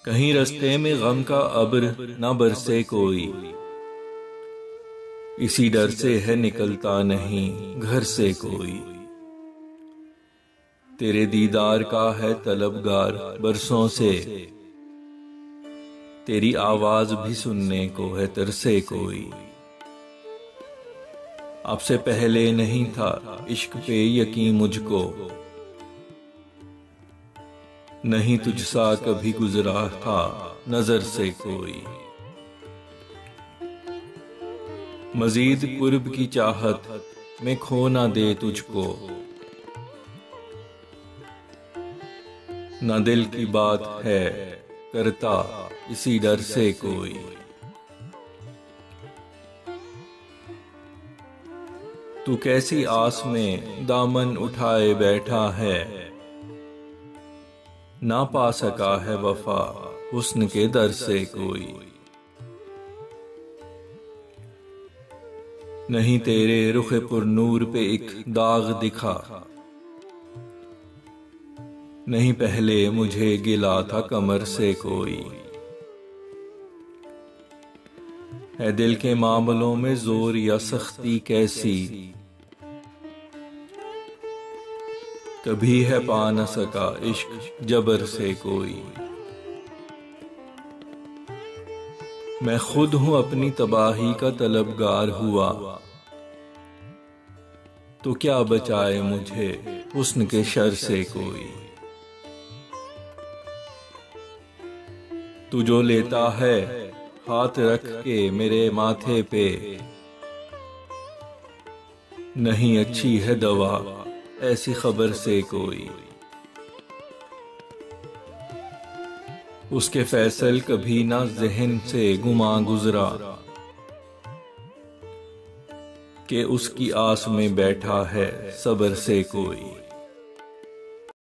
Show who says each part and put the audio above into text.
Speaker 1: कहीं रस्ते में गम का अब्र न बरसे कोई, इसी डर से है निकलता नहीं घर से कोई। तेरे दीदार का है तलबगार बरसों से, तेरी आवाज भी सुनने को है तरसे कोई। आपसे पहले नहीं था इश्क पे यकीन मुझको, नहीं तुझसा कभी गुजरा था नजर से कोई। मजीद कुर्ब की चाहत में खो ना दे तुझको, ना दिल की बात है करता इसी डर से कोई। तू कैसी आस में दामन उठाए बैठा है, ना पा सका है वफा हुस्न के दर से कोई। नहीं तेरे रुख पुरनूर पे एक दाग दिखा, नहीं पहले मुझे गिला था कमर से कोई। है दिल के मामलों में जोर या सख्ती कैसी, कभी है पा न सका इश्क जबर से कोई। मैं खुद हूं अपनी तबाही का तलबगार हुआ, तो क्या बचाए मुझे हुस्न के शर से कोई। तू जो लेता है हाथ रख के मेरे माथे पे, नहीं अच्छी है दवा ऐसी खबर से कोई। उसके फैसल कभी ना ज़हन से गुमा गुजरा, कि उसकी आस में बैठा है सब्र से कोई।